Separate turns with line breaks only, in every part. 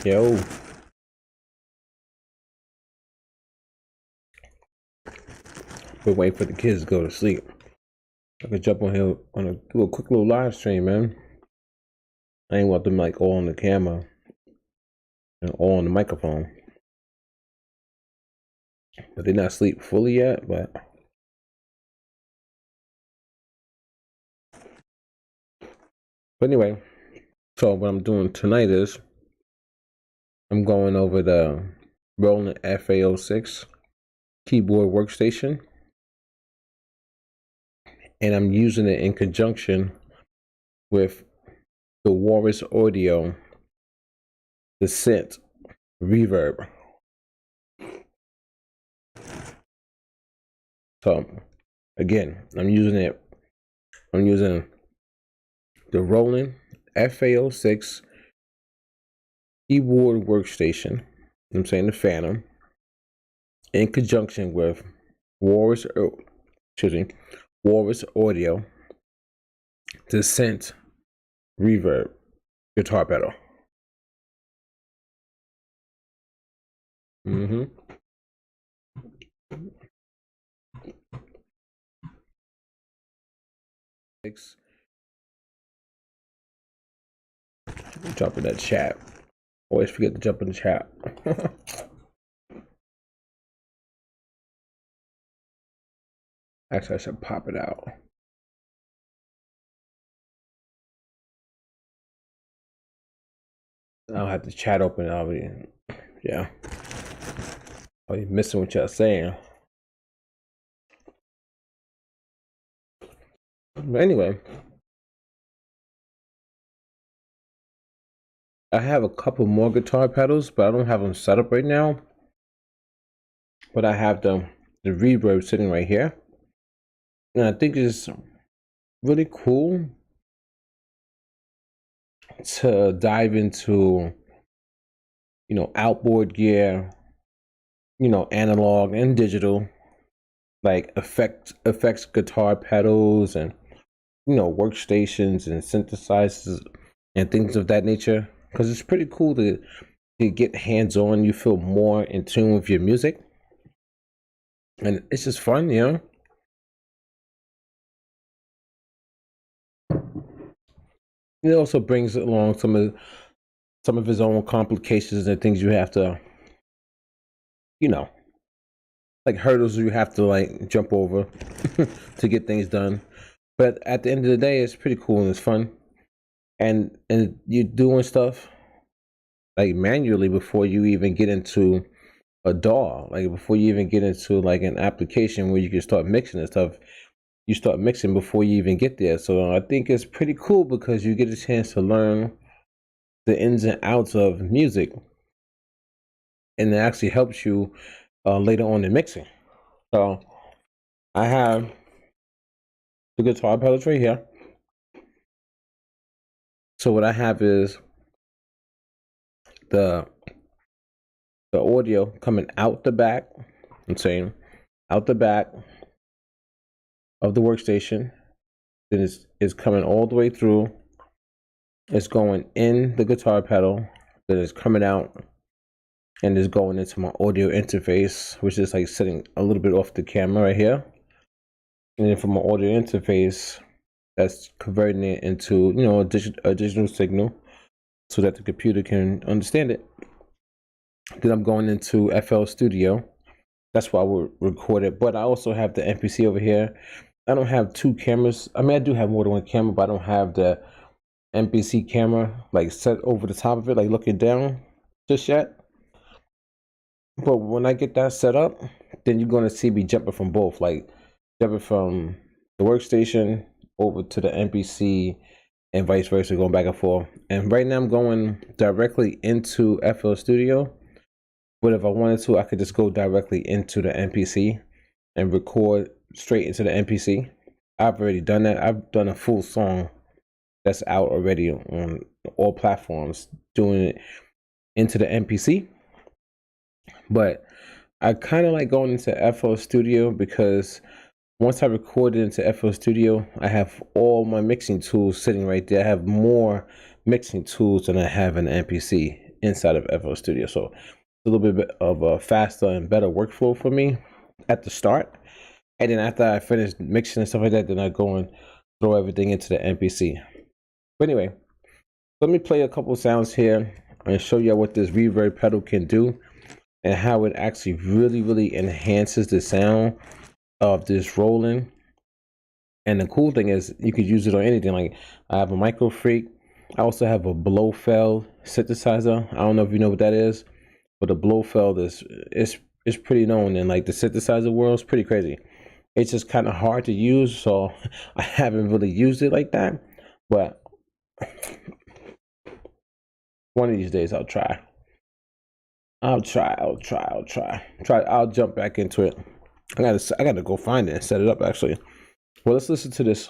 Yo. We're waiting for the kids to go to sleep. I could jump on here do a quick little live stream, man. I ain't want them like all on the camera and all on the microphone. But they're not asleep fully yet, but anyway, so what I'm doing tonight is I'm going over the Roland FA-06 keyboard workstation, and I'm using it in conjunction with the Walrus audio, the synth Reverb. So again, I'm using the Roland FA-06 keyboard workstation. I'm saying the Phantom, in conjunction with Walrus audio, the synth Reverb guitar pedal. Jump in that chat. Always forget to jump in the chat. Actually, I should pop it out. I'll have the chat open. Yeah. I'll be missing what y'all saying. But anyway, I have a couple more guitar pedals, but I don't have them set up right now. But I have the Reverb sitting right here, and I think it's really cool to dive into, outboard gear, analog and digital, like effects guitar pedals and workstations and synthesizers and things of that nature, because it's pretty cool to get hands-on. You feel more in tune with your music, and it's just fun, It also brings along some of his own complications and things you have to, like hurdles you have to like jump over to get things done. But at the end of the day, it's pretty cool and it's fun. And you're doing stuff like manually before you even get into a DAW, like before you even get into like an application where you can start mixing and stuff. You start mixing before you even get there. So I think it's pretty cool because you get a chance to learn the ins and outs of music, and it actually helps you later on in mixing. So I have the guitar pedals right here. So what I have is the audio coming out the back. I'm saying out the back of the workstation. Then it's coming all the way through. It's going in the guitar pedal. Then it's coming out and it's going into my audio interface, which is like sitting a little bit off the camera right here. And then from my audio interface, that's converting it into a digital signal so that the computer can understand it. Then I'm going into FL Studio. That's why we record it. But I also have the MPC over here. I don't have two cameras. I mean, I do have more than one camera, but I don't have the MPC camera like set over the top of it, like looking down just yet. But when I get that set up, then you're going to see me jumping from both, like jumping from the workstation over to the MPC and vice versa, going back and forth. And right now I'm going directly into FL Studio. But if I wanted to, I could just go directly into the MPC and record straight into the MPC. I've already done that. I've done a full song that's out already on all platforms, doing it into the MPC. But I kind of like going into FL Studio because once I record it into FL Studio, I have all my mixing tools sitting right there. I have more mixing tools than I have in the MPC. inside of FL Studio. So it's a little bit of a faster and better workflow for me at the start. And then after I finish mixing and stuff like that, then I go and throw everything into the MPC. But anyway, let me play a couple sounds here and show you what this reverb pedal can do and how it actually really enhances the sound of this Roland. And the cool thing is you could use it on anything. Like I have a Micro Freak. I also have a Blofeld synthesizer. I don't know if you know what that is, but the Blofeld is pretty known in like the synthesizer world. It's pretty crazy. It's just kind of hard to use, so I haven't really used it like that. But one of these days I'll try. I'll jump back into it. I gotta go find it and set it up actually. Well, let's listen to this.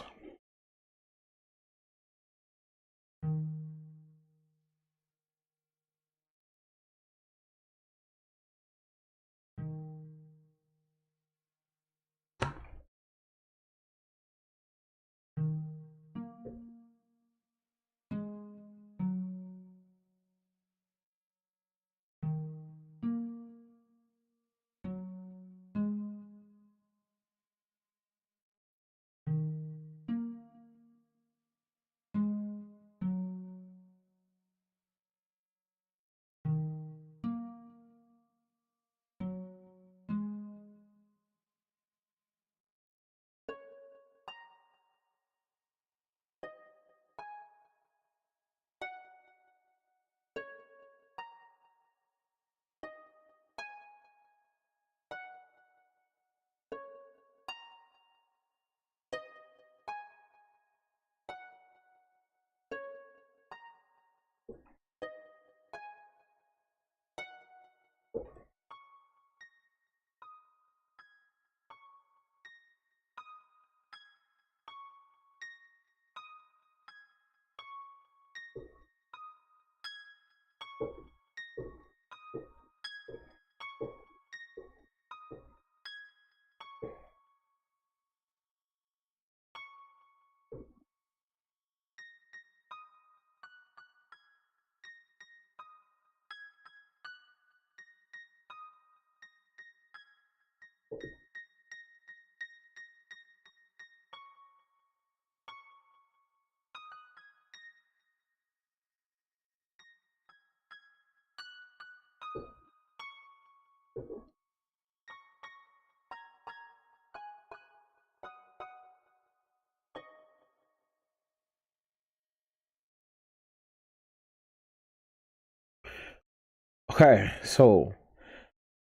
Okay, so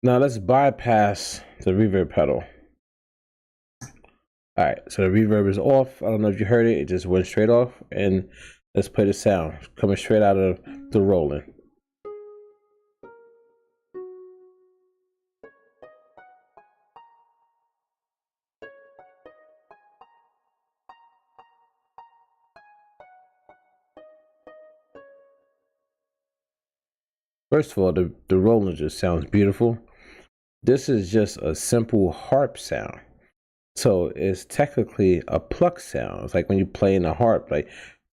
now let's bypass the reverb pedal. All right, so the reverb is off. I don't know if you heard it. It just went straight off. And let's play the sound coming straight out of the Roland. First of all, the Roland just sounds beautiful. This is just a simple harp sound. So it's technically a pluck sound. It's like when you play in a harp, like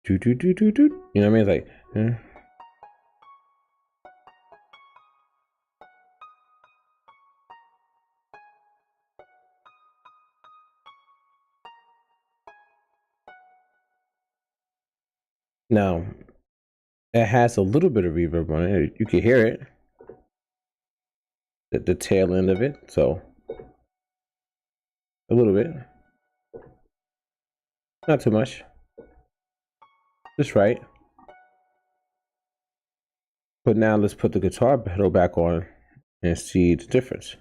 do do do do do. You know what I mean? It's like Now it has a little bit of reverb on it. You can hear it at the tail end of it. So a little bit, not too much, just right. But now let's put the guitar pedal back on and see the difference.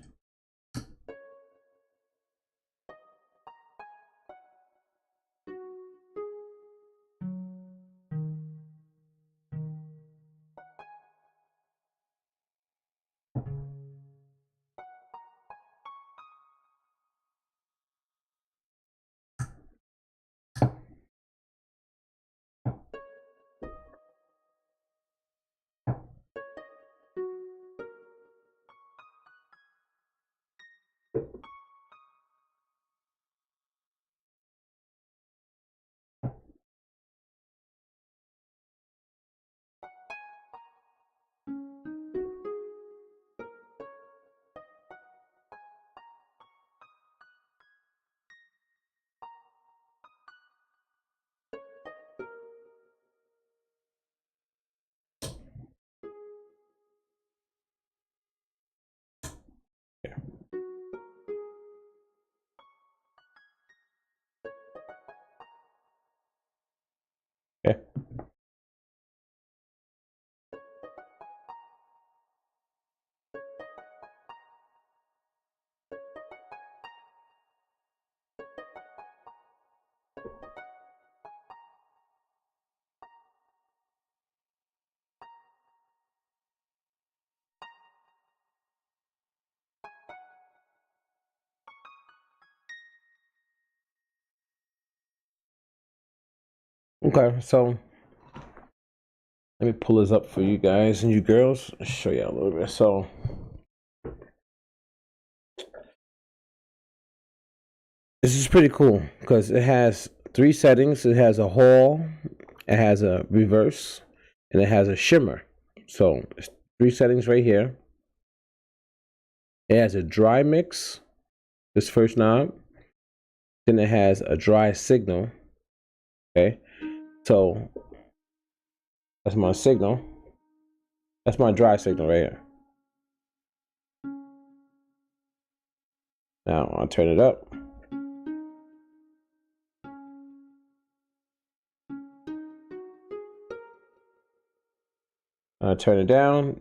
Okay. Okay, so let me pull this up for you guys and you girls. I'll show you a little bit. So this is pretty cool because it has 3 settings. It has a hall, it has a reverse, and it has a shimmer. So it's 3 settings right here. It has a dry mix, this first knob. Then it has a dry signal. Okay, so that's my signal. That's my dry signal right here. Now I'll turn it up. I'll turn it down.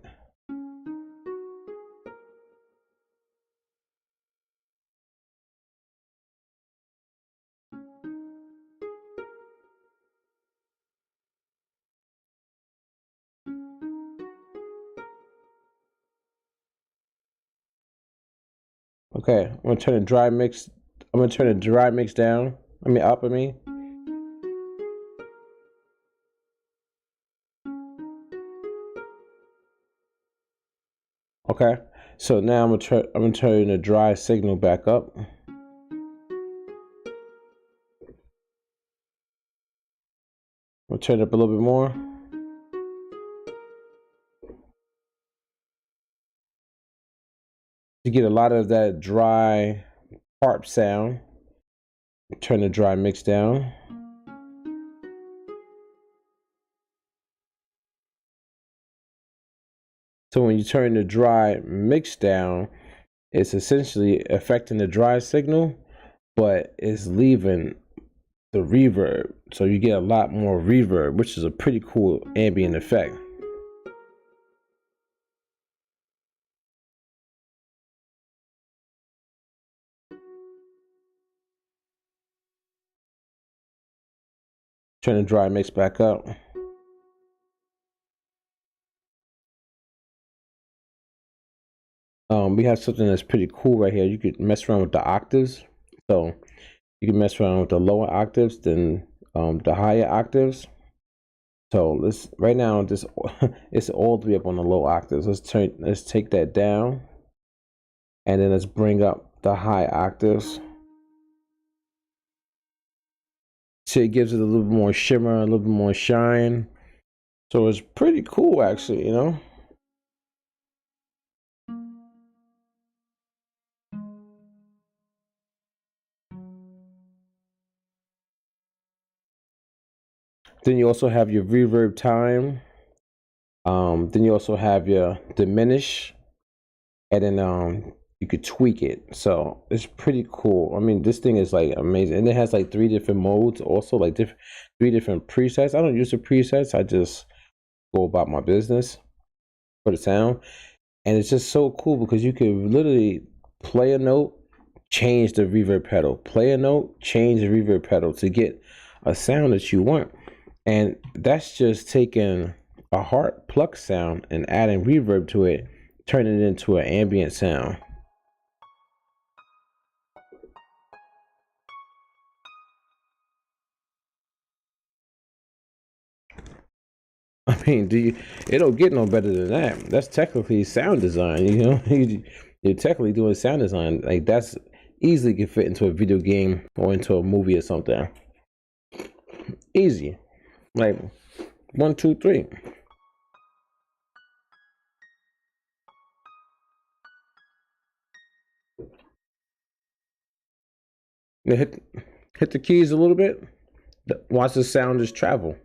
Okay, I'm gonna turn the dry mix. I'm gonna turn the dry mix down. Up. Okay, so now I'm gonna turn the dry signal back up. I'll turn it up a little bit more. To get a lot of that dry harp sound, turn the dry mix down. So when you turn the dry mix down, it's essentially affecting the dry signal, but it's leaving the reverb. So you get a lot more reverb, which is a pretty cool ambient effect. Turn the dry mix back up. We have something that's pretty cool right here. You could mess around with the octaves. So you can mess around with the lower octaves than the higher octaves. So let's right now this it's all the way up on the low octaves. Let's take that down, and then let's bring up the high octaves. So it gives it a little bit more shimmer, a little bit more shine. So it's pretty cool, actually, you know. Then you also have your reverb time. Then you also have your diminish, and then you could tweak it. So it's pretty cool. I mean, this thing is like amazing, and it has like 3 different modes, also like 3 different presets. I don't use the presets. I just go about my business for the sound, and it's just so cool because you can literally play a note, change the reverb pedal, play a note, change the reverb pedal to get a sound that you want. And that's just taking a harp pluck sound and adding reverb to it, turning it into an ambient sound. I mean, it don't get no better than that. That's technically sound design, you know? You're technically doing sound design. Like, that's easily can fit into a video game or into a movie or something. Easy. Like, 1, 2, 3. Now hit the keys a little bit. Watch the sound just travel.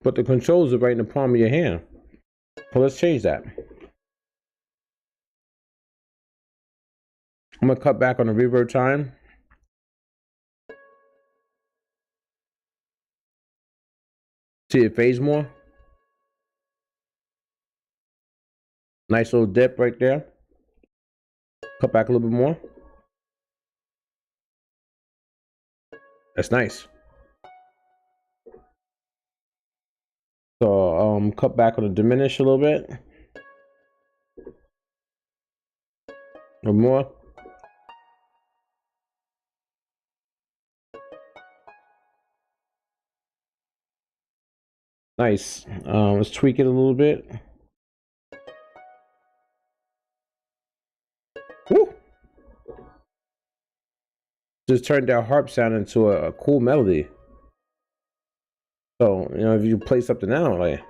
but the controls are right in the palm of your hand. So let's change that. I'm gonna cut back on the reverb time. See it fades more. Nice little dip right there. Cut back a little bit more. That's nice. So cut back on the diminish a little bit. Or more. Nice. Let's tweak it a little bit. Woo! Just turned that harp sound into a cool melody. So, you know, if you play something out, like.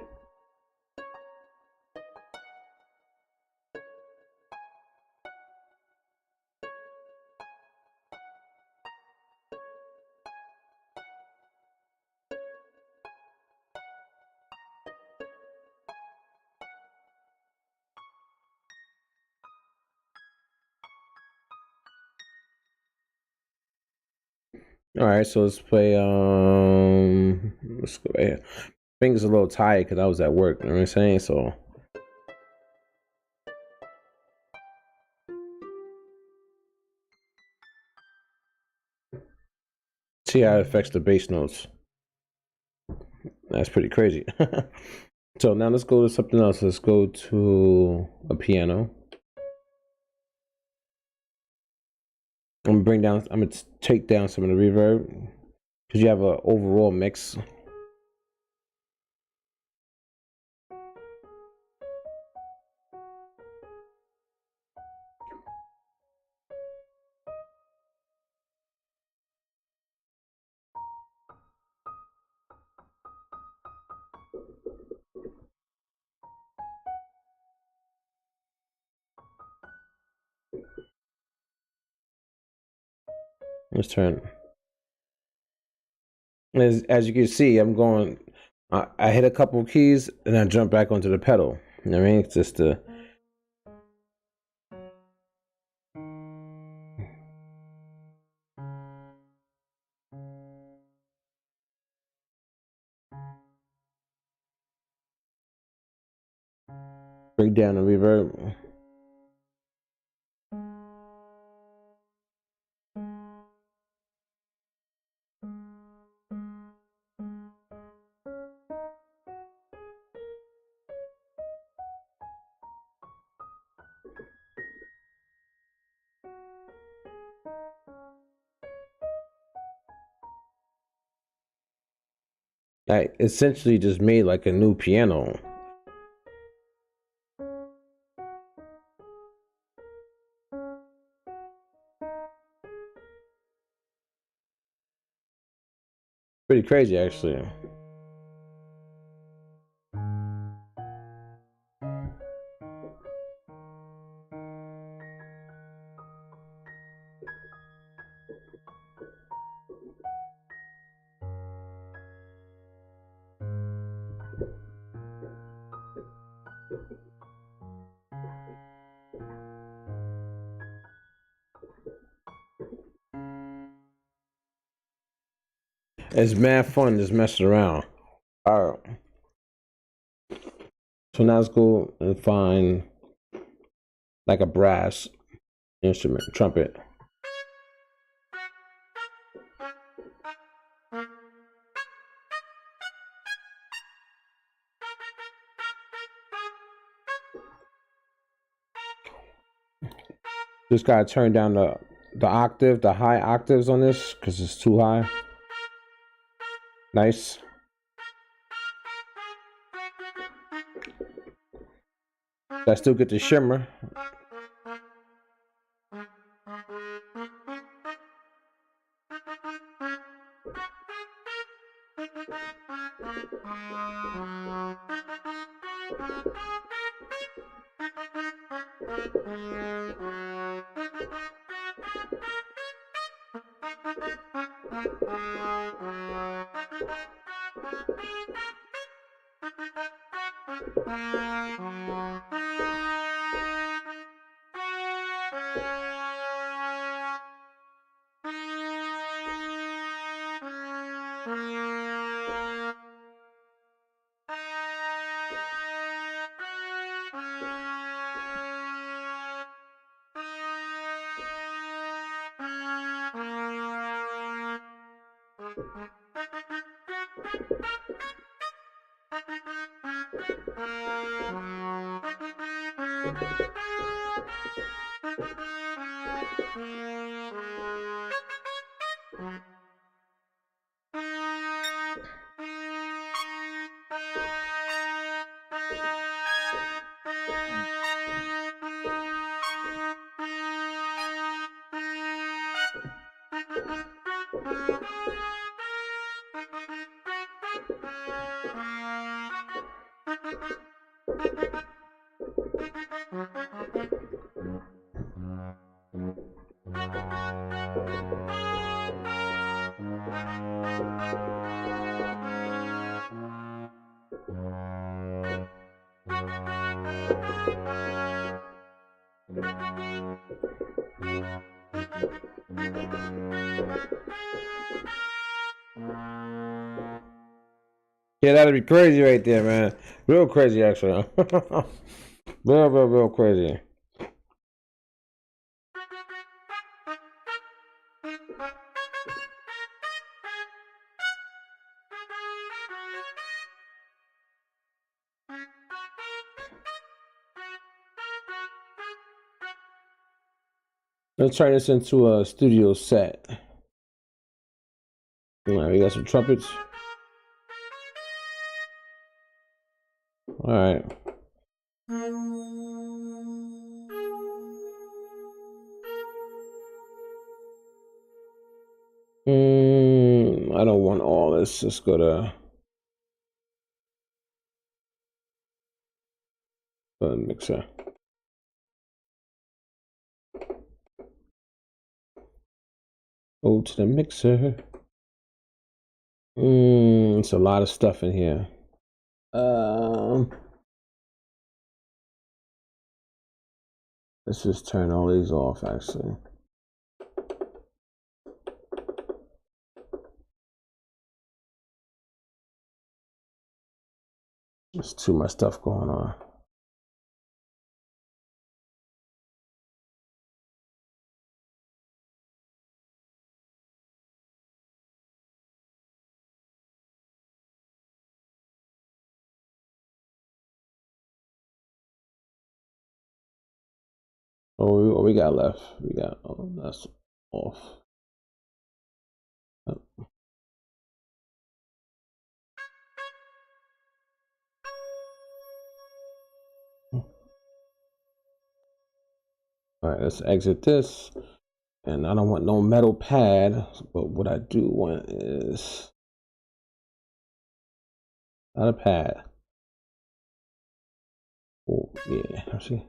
All right, so let's play. Let's go right here. Fingers a little tired because I was at work. You know what I'm saying? So. See how it affects the bass notes. That's pretty crazy. So now let's go to something else. Let's go to a piano. I'm gonna take down some of the reverb because you have an overall mix. Let's turn. As you can see, I'm going. I hit a couple of keys and I jump back onto the pedal. You know what I mean? It's just a. Break down the reverb. I essentially just made like a new piano. Pretty crazy, actually. It's mad fun just messing around. All right. So now let's go and find like a brass instrument, trumpet. Just gotta turn down the high octaves on this because it's too high. Nice. I still get the shimmer. Yeah, that'd be crazy right there, man. Real crazy, actually. Real crazy. Let's turn this into a studio set. All right, we got some trumpets. All right. I don't want all this. Let's go to the mixer. Go to the mixer. It's a lot of stuff in here. Let's just turn all these off, actually. There's too much stuff going on. Oh, what we got left? We got, oh, that's off. All right, let's exit this. And I don't want no metal pad, but what I do want is not a pad. Oh, yeah, see.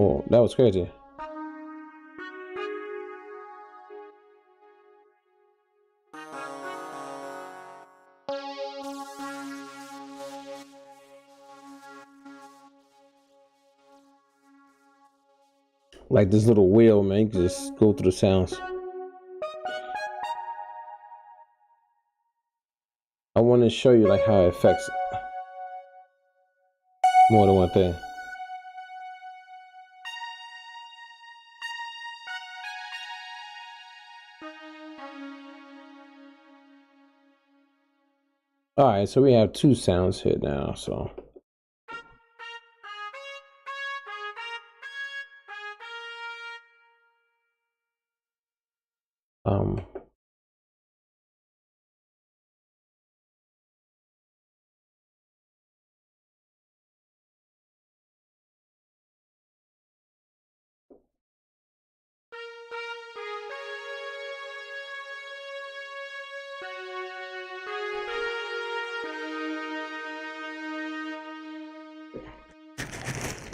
Oh, that was crazy. Like this little wheel, man, you can just go through the sounds. I want to show you like how it affects more than one thing. All right, so we have two sounds here now, so.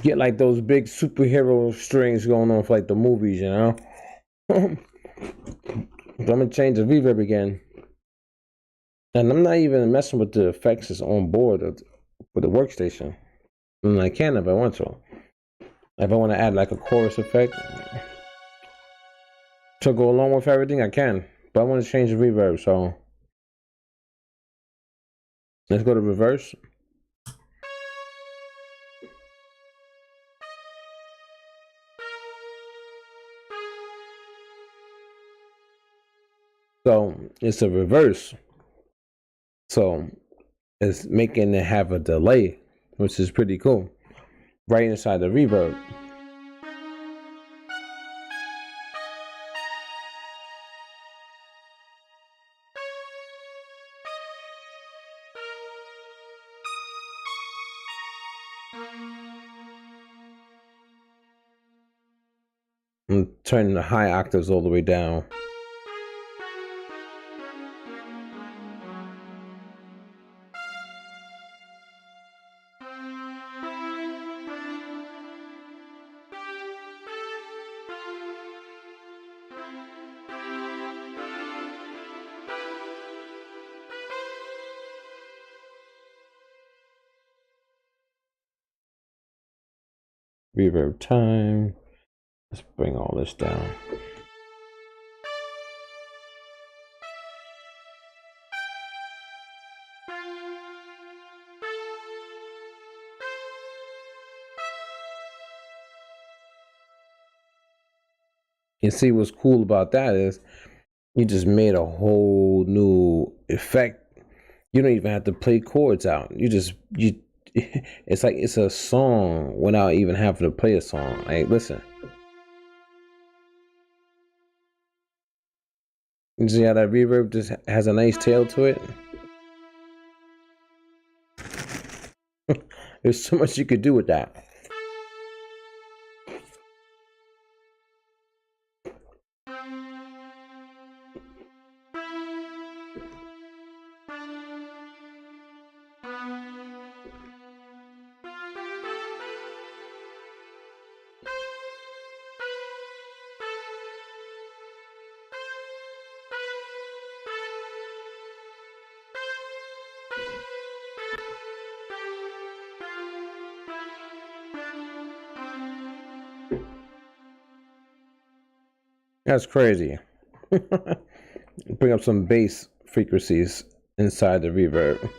get like those big superhero strings going on for like the movies, you know. So I'm gonna change the reverb again, and I'm not even messing with the effects that's on board with the workstation. I mean, I can if I want to. If I want to add like a chorus effect to go along with everything, I can. But I want to change the reverb, so let's go to reverse. So it's a reverse. So it's making it have a delay, which is pretty cool. Right inside the reverb. I'm turning the high octaves all the way down. Reverb time. Let's bring all this down. You see what's cool about that is you just made a whole new effect. You don't even have to play chords out. You it's like it's a song without even having to play a song. Like, listen. You see how that reverb just has a nice tail to it? There's so much you could do with that. That's crazy. Bring up some bass frequencies inside the reverb.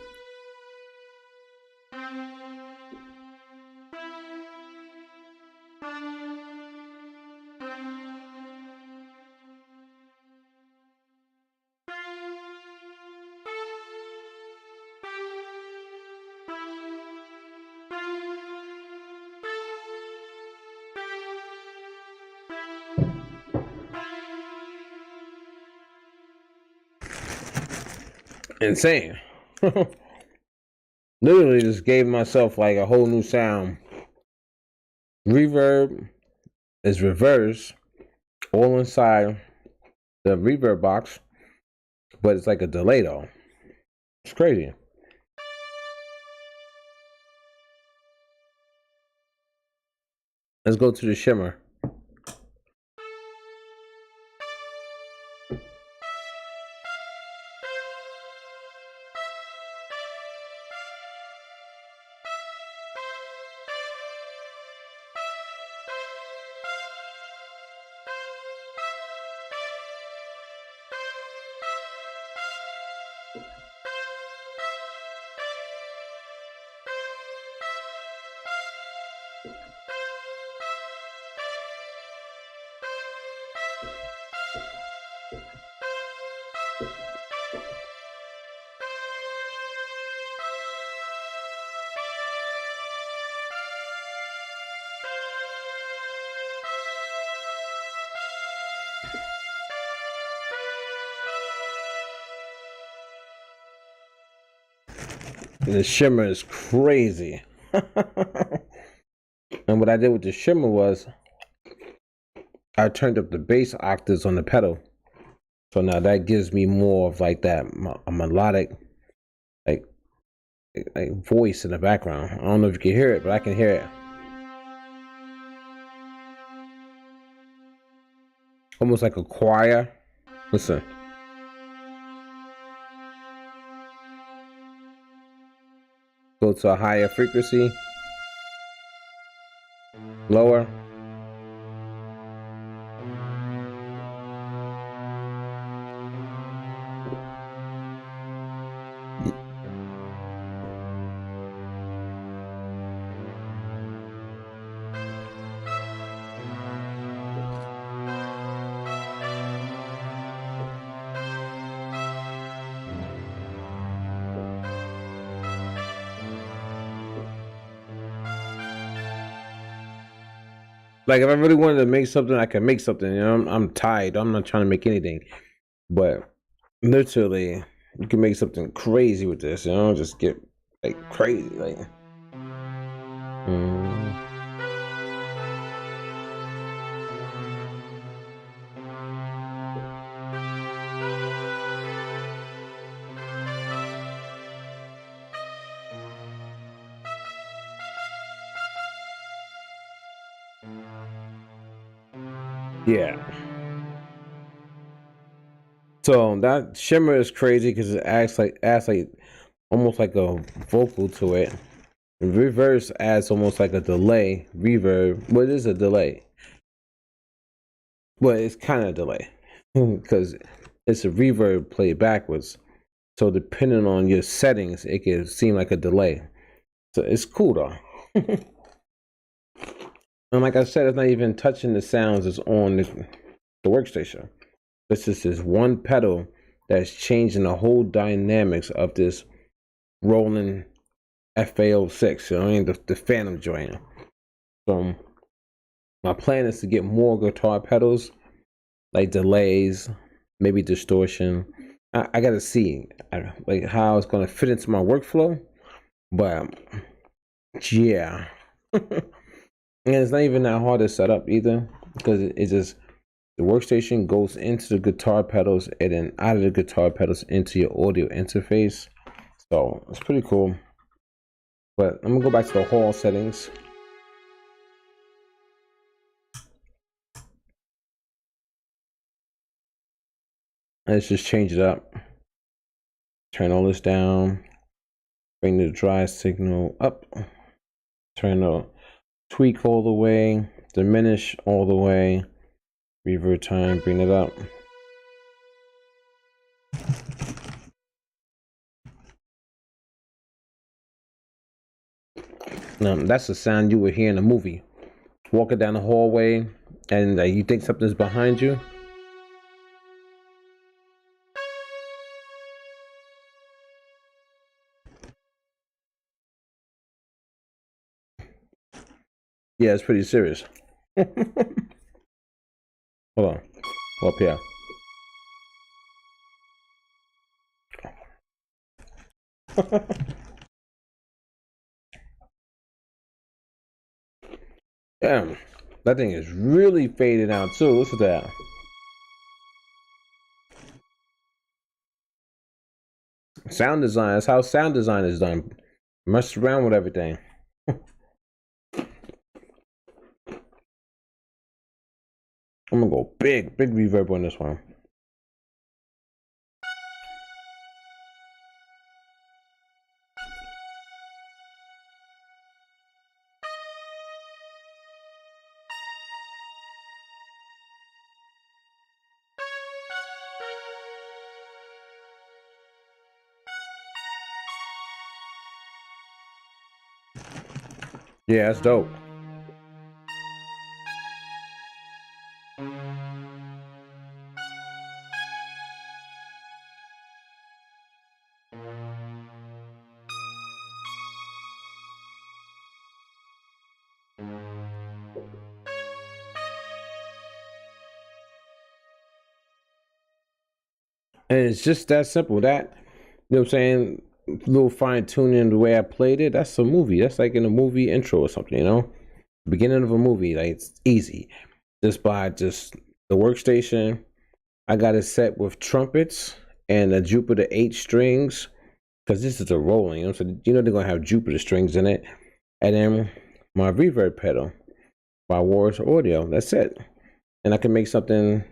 Insane. Literally just gave myself like a whole new sound. Reverb is reverse, all inside the reverb box, but it's like a delay though. It's crazy. Let's go to the shimmer. The shimmer is crazy. And what I did with the shimmer was I turned up the bass octaves on the pedal. So now that gives me more of like that a melodic like voice in the background. I don't know if you can hear it, but I can hear it. almost like a choir. Listen. Go to a higher frequency. Lower. Like if I really wanted to make something, I can make something. You know, I'm tired. I'm not trying to make anything, but literally, you can make something crazy with this. You know, just get like crazy, like. Yeah. So that shimmer is crazy because it adds like almost like a vocal to it. Reverse adds almost like a delay. Reverb, well, it is a delay, but it's kind of a delay because it's a reverb played backwards. So depending on your settings, it can seem like a delay. So it's cool though. And like I said, it's not even touching the sounds that's on the workstation. This is this one pedal that's changing the whole dynamics of this Roland FA-06. You know what I mean? The Phantom joint. So my plan is to get more guitar pedals, like delays, maybe distortion. I gotta see like how it's gonna fit into my workflow. But yeah. And it's not even that hard to set up either, because it's just the workstation goes into the guitar pedals and then out of the guitar pedals into your audio interface. So it's pretty cool. But I'm gonna go back to the hall settings. Let's just change it up. Turn all this down. Bring the dry signal up. Turn the tweak all the way. Diminish all the way. Reverb time, bring it up. Now, that's the sound you would hear in a movie. Walking down the hallway and you think something's behind you. Yeah, it's pretty serious. Hold on. Up here. Damn, that thing is really faded out too. Look at that. Sound design, that's how sound design is done. Mess around with everything. I'm gonna go big reverb on this one. Yeah, that's dope. And it's just that simple. That, you know what I'm saying? Little fine tuning the way I played it. That's a movie. That's like in a movie intro or something, you know? Beginning of a movie. Like, it's easy. Just by just the workstation. I got it set with trumpets and a Jupiter 8 strings. Because this is a rolling, you know? So, you know, they're going to have Jupiter strings in it. And then my reverb pedal by Walrus audio. That's it. And I can make something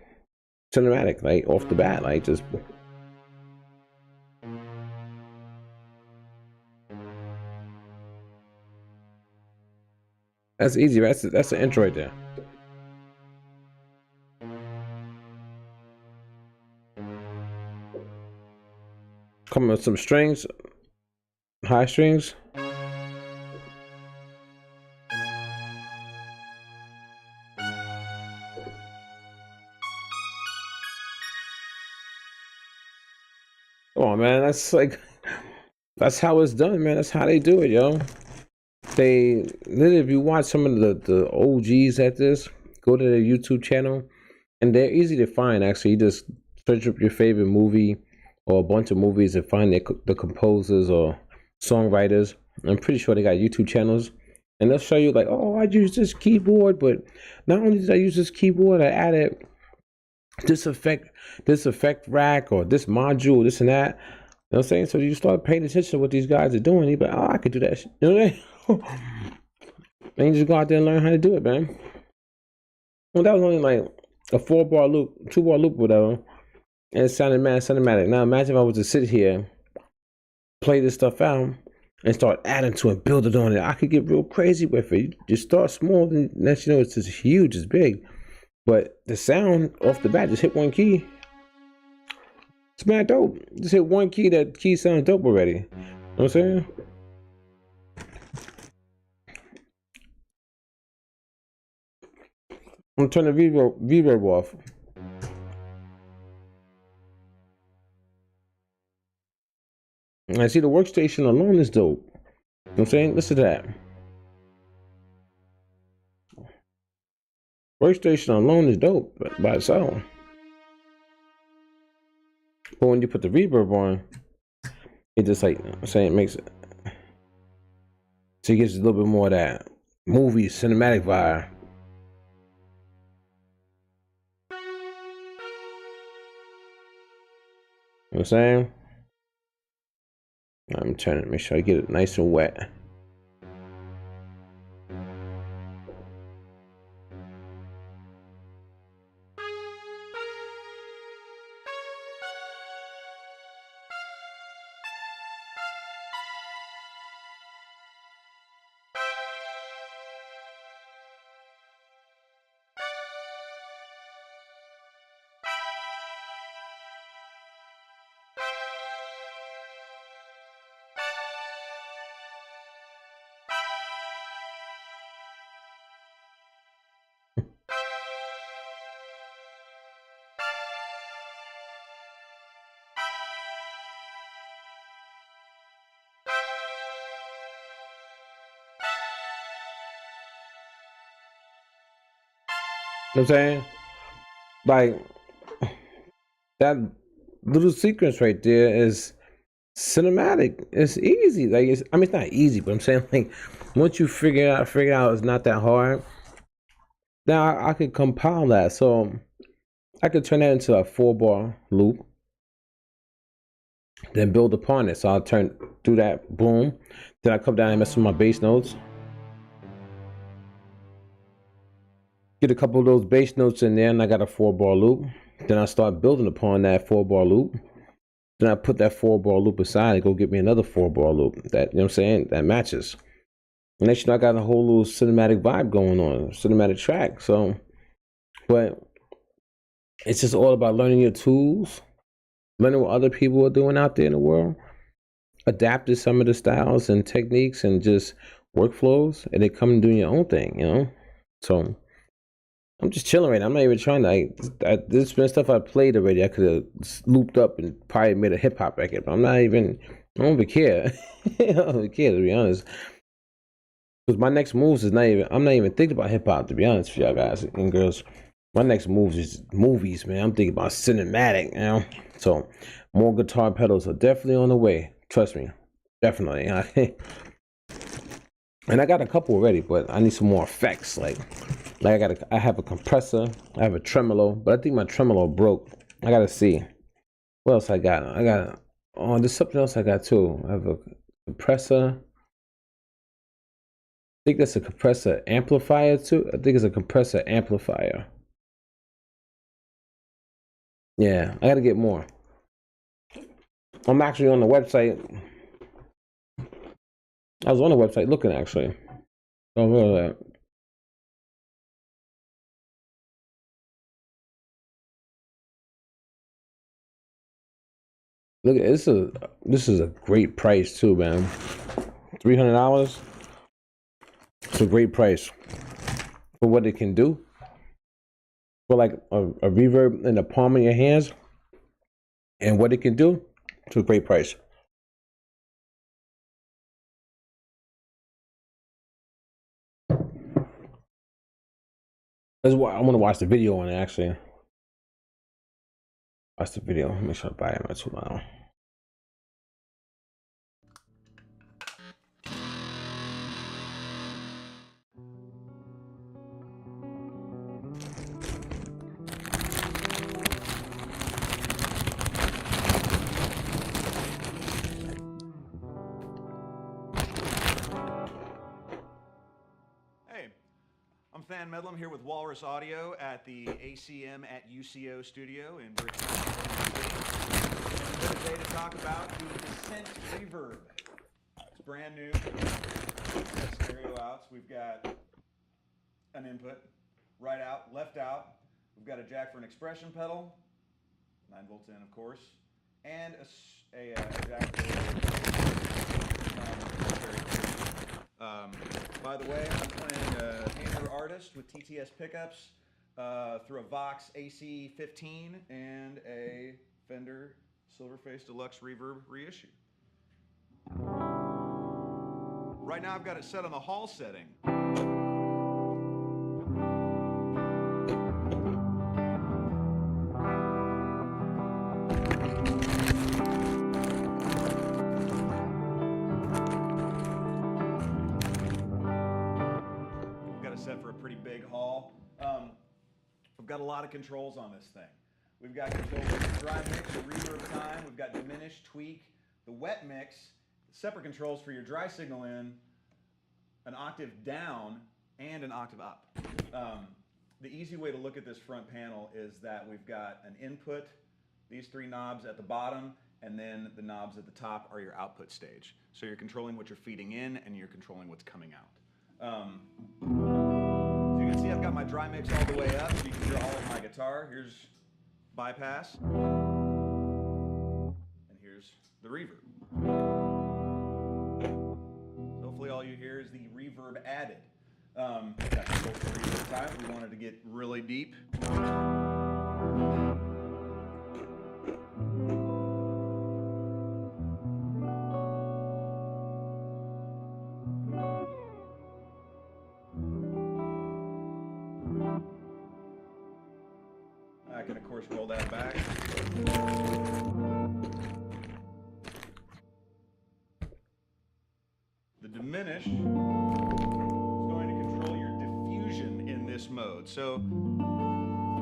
cinematic, like off the bat, like just. That's easy. That's the intro right there. Coming with some strings, high strings. Come on, man. That's how it's done, man. That's how they do it, yo. They literally, if you watch some of the OGs at this, go to their YouTube channel, and they're easy to find. Actually, you just search up your favorite movie or a bunch of movies and find the composers or songwriters. I'm pretty sure they got YouTube channels, and they'll show you like, oh, I use this keyboard, but not only did I use this keyboard, I added this effect rack, or this module, this and that. You know what I'm saying? So you start paying attention to what these guys are doing. You be like, oh, I could do that. You know what I mean? And you just go out there and learn how to do it, man. Well, that was only like a 4-bar loop, 2-bar loop, whatever. And it sounded mad cinematic. Now imagine if I was to sit here, play this stuff out, and start adding to it, build it on it. I could get real crazy with it. You just start small, then next you know it's just huge, it's big. But the sound off the bat, just hit one key. It's mad dope. Just hit one key, that key sounds dope already. You know what I'm saying? I'm gonna turn the reverb off. And I see the workstation alone is dope. You know what I'm saying? Listen to that. Workstation alone is dope by itself. But when you put the reverb on, it just like, I'm saying, it makes it. So it gives a little bit more of that movie cinematic vibe. You know what I'm saying? I'm trying to make sure I get it nice and wet. You know what I'm saying? Like, that little sequence right there is cinematic. It's easy. Like, I mean, it's not easy, but I'm saying, like, once you figure out it's not that hard. Now I could compile that, so I could turn that into a 4-bar loop, then build upon it. So I'll do that, boom. Then I come down and mess with my bass notes. Get a couple of those bass notes in there, and I got a 4-bar loop. Then I start building upon that 4-bar loop. Then I put that 4-bar loop aside and go get me another 4-bar loop. That, you know what I'm saying? That matches. And next, you know, I got a whole little cinematic vibe going on, cinematic track. So, but it's just all about learning your tools, learning what other people are doing out there in the world, adapt to some of the styles and techniques and just workflows, and then come and do your own thing, you know? So I'm just chilling right now. I'm not even trying to, there's been stuff I played already. I could have looped up and probably made a hip hop record, but I don't even care. I don't even care, to be honest. Because my next moves is I'm not even thinking about hip hop, to be honest with y'all guys and girls. My next moves is movies, man. I'm thinking about cinematic, you know? So more guitar pedals are definitely on the way. Trust me. Definitely. And I got a couple already, but I need some more effects. Like I have a compressor, I have a tremolo, but I think my tremolo broke. I gotta see. What else I got? Oh, there's something else I got too. I have a compressor. I think that's a compressor amplifier too. I think it's a compressor amplifier. Yeah, I gotta get more. I'm actually on the website. I was on the website looking actually. Oh, look at that. Look, this is a great price too, man. $300. It's a great price for what it can do. For like a reverb in the palm of your hands, and what it can do. It's a great price. That's why I want to watch the video on it. Actually, watch the video. Make sure I buy it tomorrow.
Hey, I'm Fan Medlem here with Walrus Audio at the ACM at UCO studio in Workstation. We're here today to talk about the Descent Reverb. It's brand new. It's got stereo outs. We've got an input, right out, left out. We've got a jack for an expression pedal, 9 volts in, of course, and a jack for by the way, I'm playing Hammer Artist with TTS pickups through a Vox AC-15 and a Fender Silverface Deluxe Reverb reissue. Right now I've got it set on the hall setting. Set for a pretty big hall. We've got a lot of controls on this thing. We've got controls for dry mix, the reverb time. We've got diminish, tweak, the wet mix, separate controls for your dry signal in, an octave down, and an octave up. The easy way to look at this front panel is that we've got an input, these 3 knobs at the bottom, and then the knobs at the top are your output stage. So you're controlling what you're feeding in, and you're controlling what's coming out. So you can see I've got my dry mix all the way up, so you can hear all of my guitar. Here's bypass, and here's the reverb. So hopefully all you hear is the reverb added. Got control for reverb time. We wanted to get really deep. I can, of course, roll that back. The diminish is going to control your diffusion in this mode. So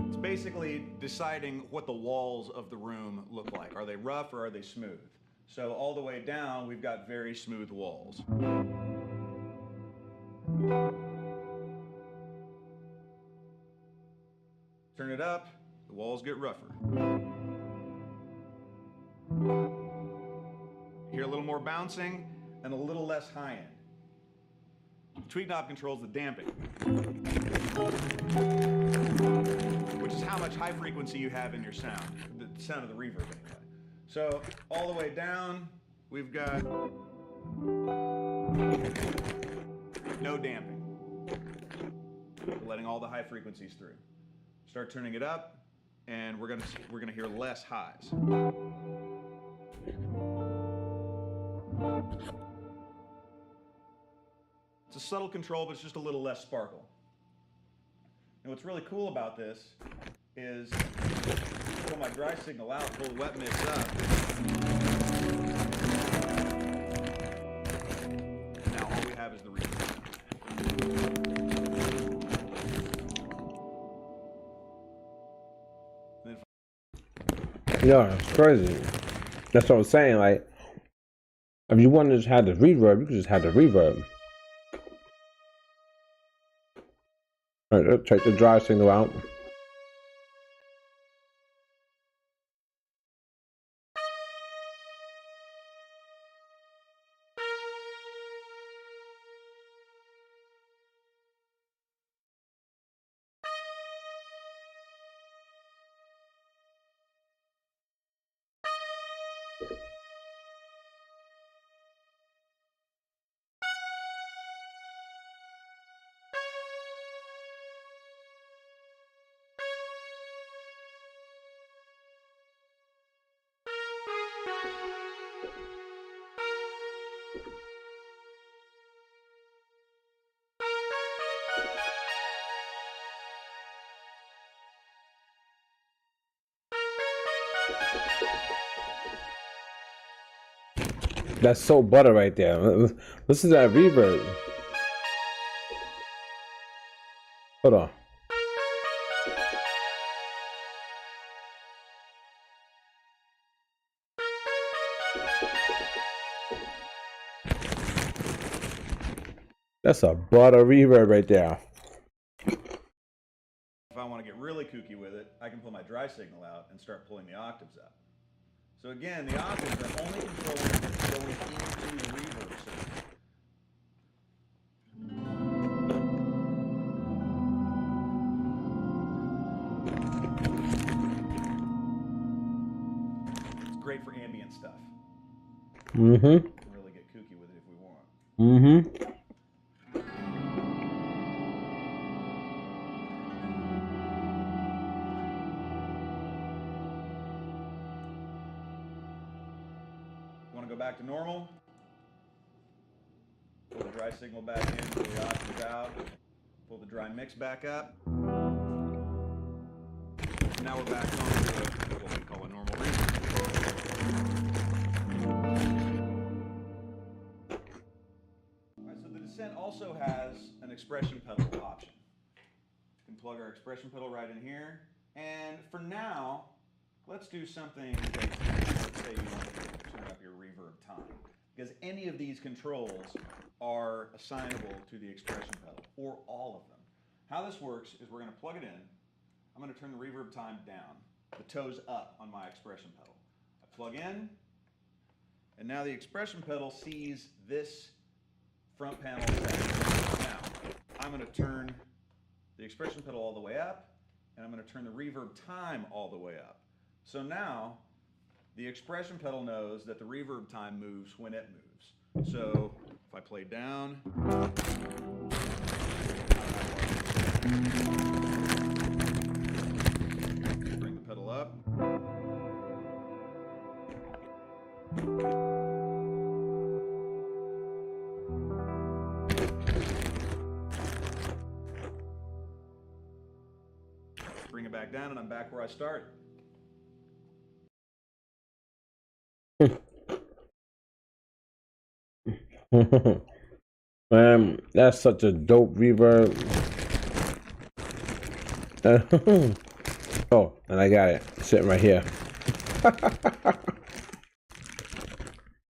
it's basically deciding what the walls of the room look like. Are they rough or are they smooth? So all the way down, we've got very smooth walls. Turn it up, the walls get rougher. You hear a little more bouncing and a little less high end. The tweak knob controls the damping, which is how much high frequency you have in your sound, the sound of the reverb anyway. So all the way down, we've got no damping, letting all the high frequencies through. Start turning it up, and we're gonna hear less highs. It's a subtle control, but it's just a little less sparkle. And what's really cool about this is pull my dry signal out, pull the wet mix up. And now all we have is the reverb.
Yeah, it's crazy. That's what I was saying. Like, if you wanted to just have the reverb, you could just have the reverb. All right, let's take the dry signal out. That's so butter right there. Listen to that reverb. Hold on. That's a butter reverb right there.
If I want to get really kooky with it, I can pull my dry signal out and start pulling the octaves up. So again, the octaves are only controlling what's going into the reverb signal. It's great for ambient stuff.
Mm-hmm.
We can really get kooky with it if we want.
Mm-hmm.
Want to go back to normal? Pull the dry signal back in, pull the octaves out, pull the dry mix back up. Now we're back on to what we call a normal reverb. Alright, so the Descent also has an expression pedal option. We can plug our expression pedal right in here. And for now, let's do something basic. Let's say you want to turn up your reverb time. Because any of these controls are assignable to the expression pedal, or all of them. How this works is we're going to plug it in. I'm going to turn the reverb time down, the toes up on my expression pedal. I plug in, and now the expression pedal sees this front panel set. Now, I'm going to turn the expression pedal all the way up, and I'm going to turn the reverb time all the way up. So now, the expression pedal knows that the reverb time moves when it moves. So, if I play down, bring the pedal up. Bring it back down, and I'm back where I started.
Man, that's such a dope reverb. Oh, and I got it sitting right here.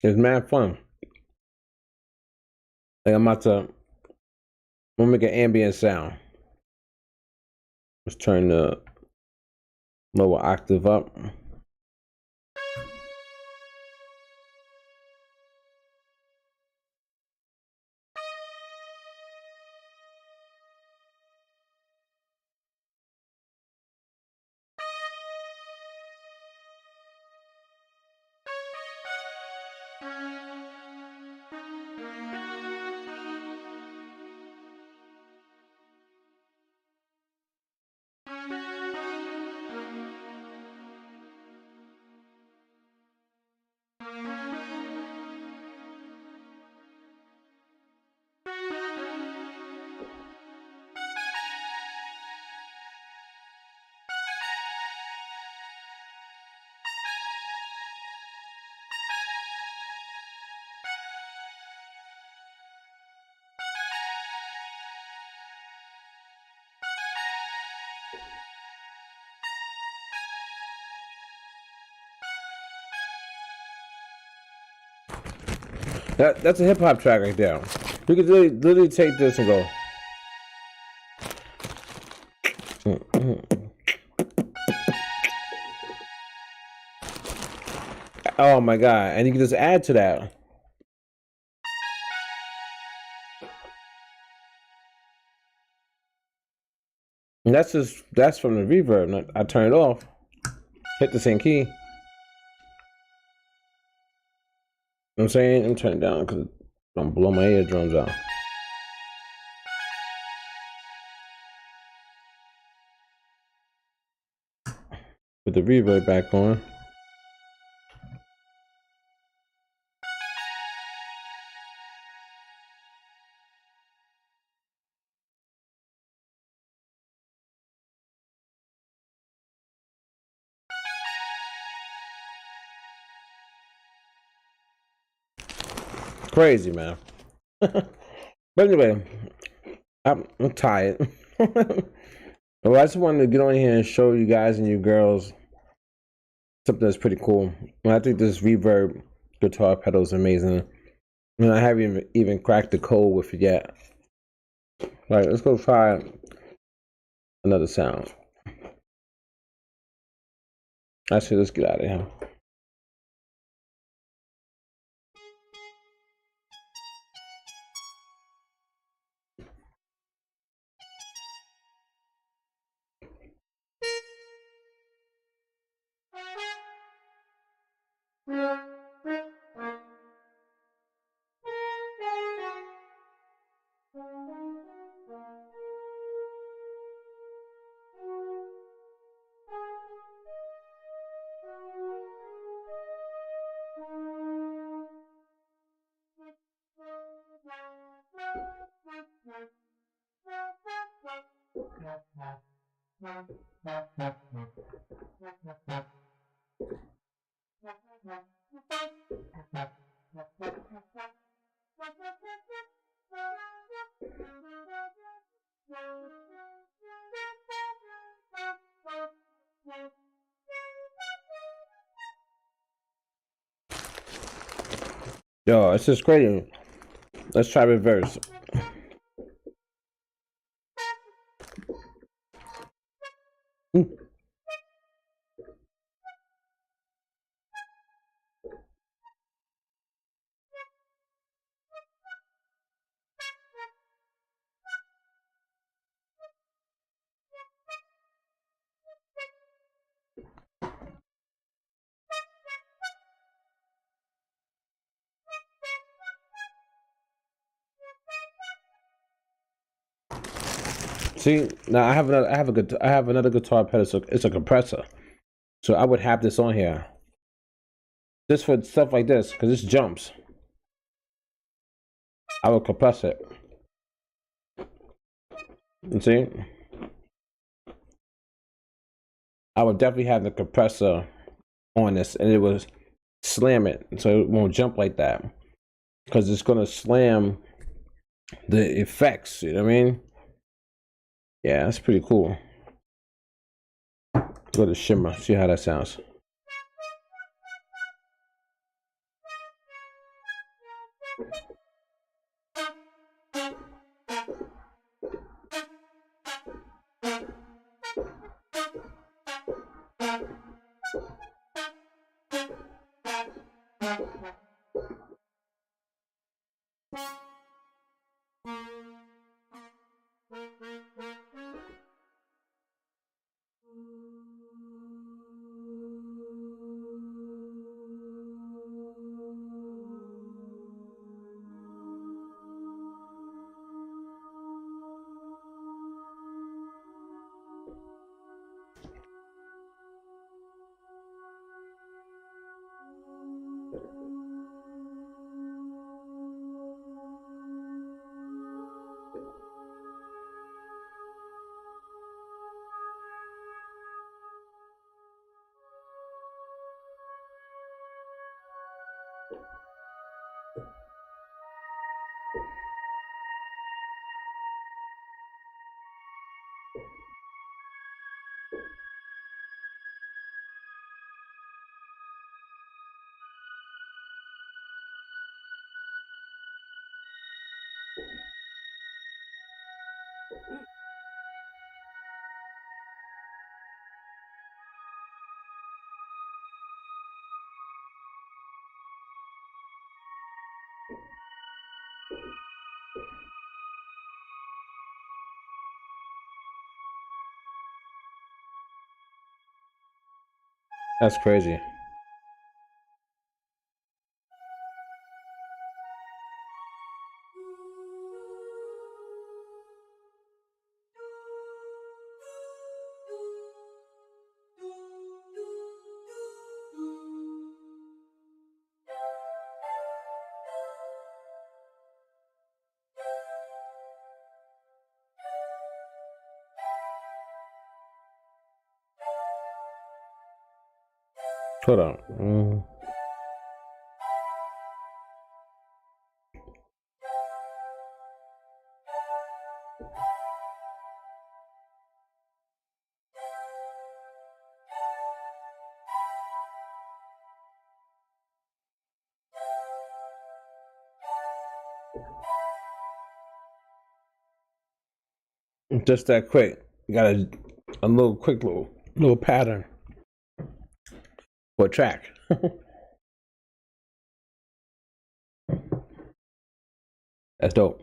It's mad fun. Like I'm gonna make an ambient sound. Let's turn the lower octave up. That's a hip hop track right there. You could literally take this and go. Oh my god! And you can just add to that. And that's from the reverb. I turn it off. Hit the same key. You know what I'm saying? I'm turning it down because I'm blowing my eardrums out. Put the reverb back on. crazy, man. But anyway, I'm tired. Well, I just wanted to get on here and show you guys and you girls something that's pretty cool. And I think this Reverb guitar pedal is amazing. And I haven't even cracked the code with it yet. All right, let's go try another sound. Actually, let's get out of here. Yo, it's just crazy. Let's try reverse. See, now I have another guitar pedal. So it's a compressor. So I would have this on here just for stuff like this because this jumps. I would compress it. You see, I would definitely have the compressor on this, and it would slam it so it won't jump like that because it's gonna slam the effects. You know what I mean? Yeah, that's pretty cool. Go to shimmer, see how that sounds. That's crazy. Hold on. Just that quick. You got a little quick little pattern for a track. That's dope.